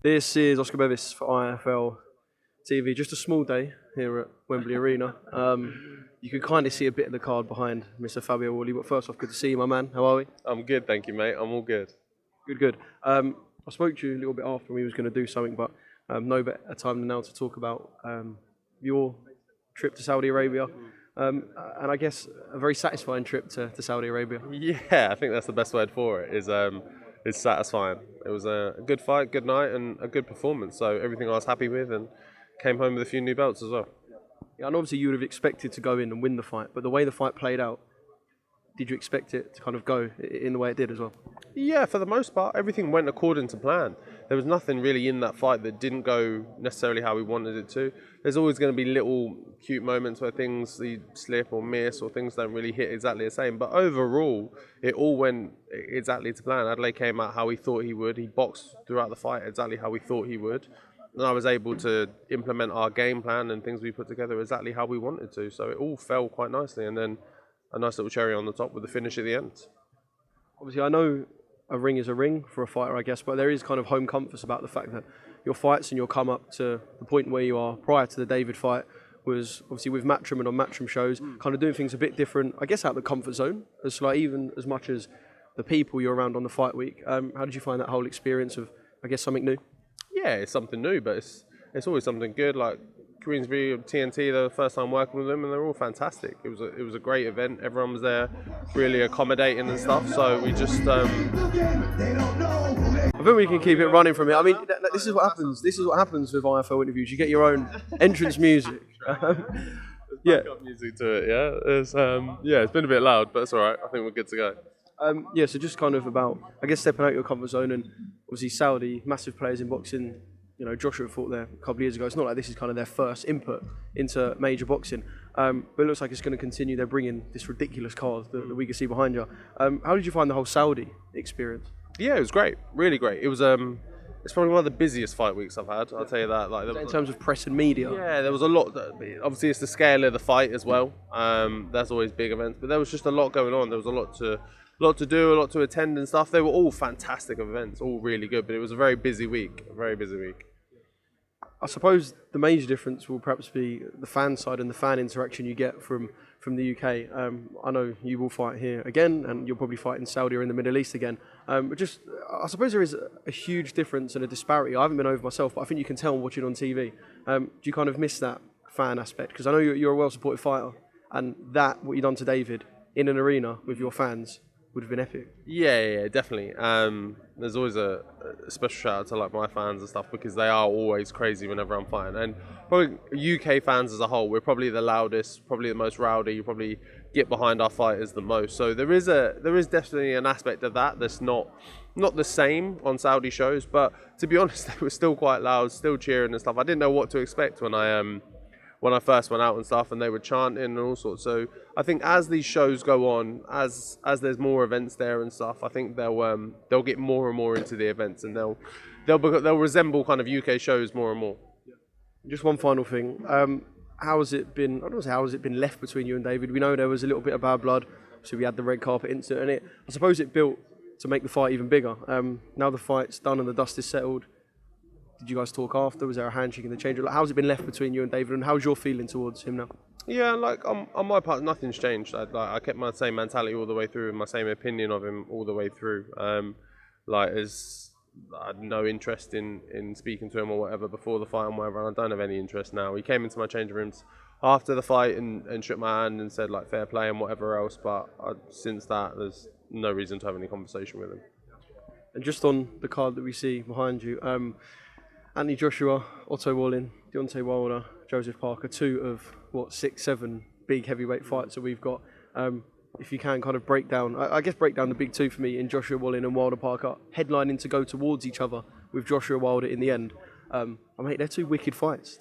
This is Oscar Bevis for IFL TV. Just a small day here at Wembley Arena. You can kind of see a bit of the card behind Mr. Fabio Wardley. But first off, good to see you, my man. How are we? I'm good, thank you, mate. I'm all good. Good. I spoke to you a little bit after we was going to do something, but no better time than now to talk about your trip to Saudi Arabia. And I guess a very satisfying trip to Saudi Arabia. Yeah, I think that's the best word for it. Is satisfying. It was a good fight, good night, and a good performance. So everything I was happy with, and came home with a few new belts as well. Yeah, and obviously you would have expected to go in and win the fight, but the way the fight played out, did you expect it to kind of go in the way it did as well? Yeah, for the most part, everything went according to plan. There was nothing really in that fight that didn't go necessarily how we wanted it to. There's always going to be little cute moments where things you slip or miss or things don't really hit exactly the same. But overall, it all went exactly to plan. Adeleye came out how he thought he would. He boxed throughout the fight exactly how we thought he would. And I was able to implement our game plan and things we put together exactly how we wanted to. So it all fell quite nicely. And then a nice little cherry on the top with the finish at the end. Obviously, I know a ring is a ring for a fighter, I guess, but there is kind of home comforts about the fact that your fights and your come up to the point where you are prior to the David fight was obviously with Matchroom and on Matchroom shows, kind of doing things a bit different, I guess, out of the comfort zone, as like even as much as the people you're around on the fight week. How did you find that whole experience of, I guess, something new? Yeah, it's something new, but it's always something good. Like Queensbury, TNT, the first time working with them, and they're all fantastic. It was a great event. Everyone was there, really accommodating and stuff. So we just. I think we can keep it running from here. I mean, this is what happens. This is what happens with IFL interviews. You get your own entrance music. Yeah, music to it. Yeah, it's been a bit loud, but it's all right. I think we're good to go. Yeah, so just kind of about, I guess, stepping out your comfort zone, and obviously Saudi, massive players in boxing. You know, Joshua fought there a couple of years ago. It's not like this is kind of their first input into major boxing, but it looks like it's going to continue. They're bringing this ridiculous card that we can see behind you. How did you find the whole Saudi experience? Yeah, it was great, really great. It was it's probably one of the busiest fight weeks I've had. I'll tell you that. Like In terms of press and media. Yeah, there was a lot. Obviously, it's the scale of the fight as well. That's always big events, but there was just a lot going on. There was a lot to do, a lot to attend and stuff. They were all fantastic events, all really good, but it was a very busy week, I suppose the major difference will perhaps be the fan side and the fan interaction you get from the UK. I know you will fight here again, and you'll probably fight in Saudi or in the Middle East again. But just, I suppose there is a huge difference and a disparity. I haven't been over myself, but I think you can tell watching on TV. Do you kind of miss that fan aspect? Because I know you're a well-supported fighter, and what you've done to David in an arena with your fans would have been epic. Yeah, definitely. There's always a special shout out to like my fans and stuff, because they are always crazy whenever I'm fighting. And probably UK fans as a whole, we're probably the loudest, probably the most rowdy. You probably get behind our fighters the most. So there is definitely an aspect of that that's not the same on Saudi shows. But to be honest, they were still quite loud, still cheering and stuff. I didn't know what to expect when I first went out and stuff, and they were chanting and all sorts. So I think as these shows go on, as there's more events there and stuff, I think they'll get more and more into the events, and they'll resemble kind of UK shows more and more. Just one final thing. How has it been? I don't know how has it been left between you and David? We know there was a little bit of bad blood, so we had the red carpet incident, and I suppose it built to make the fight even bigger. Now the fight's done and the dust is settled. Did you guys talk after? Was there a handshake in the change room? How's it been left between you and David, and how's your feeling towards him now? Yeah, like on my part, nothing's changed. I kept my same mentality all the way through, and my same opinion of him all the way through. I had no interest in speaking to him or whatever before the fight and whatever, and I don't have any interest now. He came into my change rooms after the fight and shook my hand and said like fair play and whatever else, but since that, there's no reason to have any conversation with him. And just on the card that we see behind you, Anthony Joshua, Otto Wallin, Deontay Wilder, Joseph Parker, 2 of 6, 7 big heavyweight fights that we've got. If you can kind of break down the big 2 for me in Joshua Wallin and Wilder Parker, headlining to go towards each other with Joshua Wilder in the end. Mate, they're 2 wicked fights.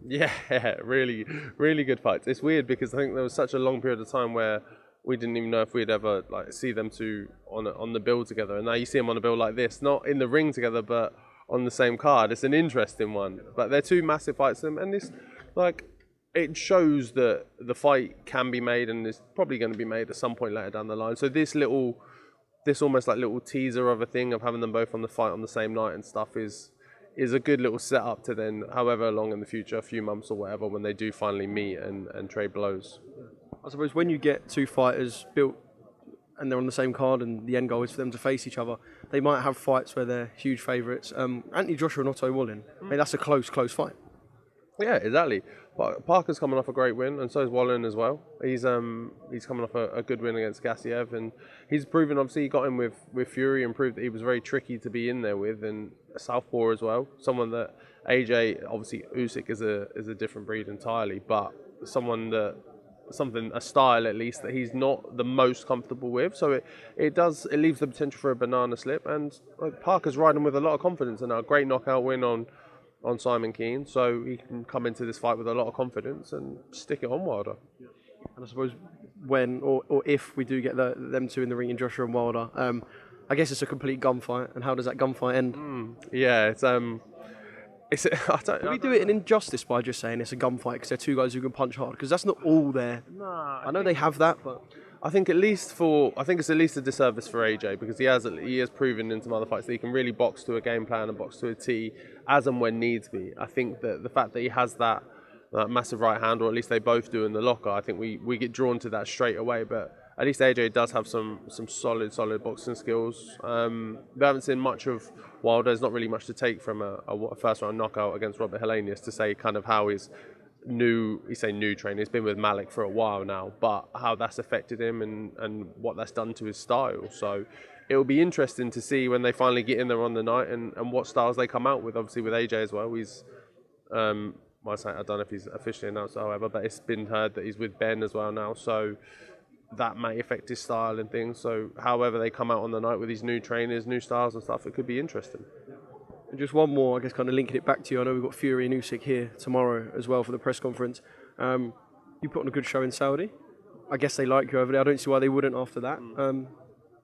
Yeah, really, really good fights. It's weird because I think there was such a long period of time where we didn't even know if we'd ever like see them 2 on the bill together, and now you see them on a bill like this, not in the ring together, but on the same card. It's an interesting one, but they're 2 massive fights, and this it shows that the fight can be made, and is probably going to be made at some point later down the line. So this almost like little teaser of a thing of having them both on the fight on the same night and stuff is is a good little setup to then, however long in the future, a few months or whatever, when they do finally meet and trade blows. I suppose when you get two fighters built and they're on the same card and the end goal is for them to face each other, they might have fights where they're huge favourites. Anthony Joshua and Otto Wallin, that's a close fight. Yeah, exactly. But Parker's coming off a great win, and so is Wallin as well. He's coming off a good win against Gassiev, and he's proven, obviously, he got in with Fury and proved that he was very tricky to be in there with, and a southpaw as well. Someone that AJ, obviously Usyk is a different breed entirely, but someone that a style at least that he's not the most comfortable with. So it leaves the potential for a banana slip, and Parker's riding with a lot of confidence and a great knockout win on Simon Keane, so he can come into this fight with a lot of confidence and stick it on Wilder. And I suppose when or if we do get them two in the ring in Joshua and Wilder, I guess it's a complete gunfight. And how does that gunfight end? Yeah, Do we do it an injustice by just saying it's a gunfight because they're two guys who can punch hard? Because that's not all there. I know they have that, but I think it's at least a disservice for AJ, because he has proven in some other fights that he can really box to a game plan and box to a T as and when needs be. I think that the fact that he has that massive right hand, or at least they both do in the locker, I think we get drawn to that straight away. But at least AJ does have some solid boxing skills. We haven't seen much of Wilder. There's not really much to take from a first round knockout against Robert Helenius to say kind of how his new training. He's been with Malik for a while now, but how that's affected him and what that's done to his style. So it will be interesting to see when they finally get in there on the night and what styles they come out with. Obviously with AJ as well, he's I don't know if he's officially announced, however, but it's been heard that he's with Ben as well now. So that may affect his style and things. So however they come out on the night with these new trainers, new styles and stuff, it could be interesting. And just one more, I guess, kind of linking it back to you. I know we've got Fury and Usyk here tomorrow as well for the press conference. You put on a good show in Saudi. I guess they like you over there. I don't see why they wouldn't after that.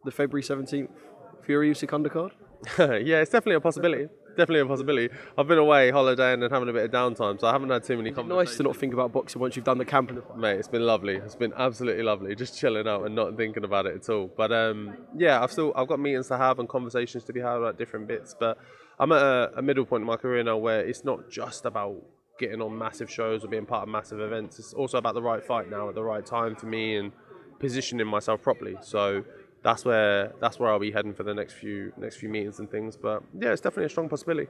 The February 17th Fury Usyk undercard? Yeah, it's definitely a possibility. I've been away holidaying and having a bit of downtime, so I haven't had too many conversations. Nice to not think about boxing once you've done the camp and the fight. Mate, it's been lovely. It's been absolutely lovely. Just chilling out and not thinking about it at all. But yeah, I've got meetings to have and conversations to be had about different bits. But I'm at a middle point in my career now where it's not just about getting on massive shows or being part of massive events. It's also about the right fight now at the right time for me and positioning myself properly. So that's where I'll be heading for the next few meetings and things. But yeah, it's definitely a strong possibility.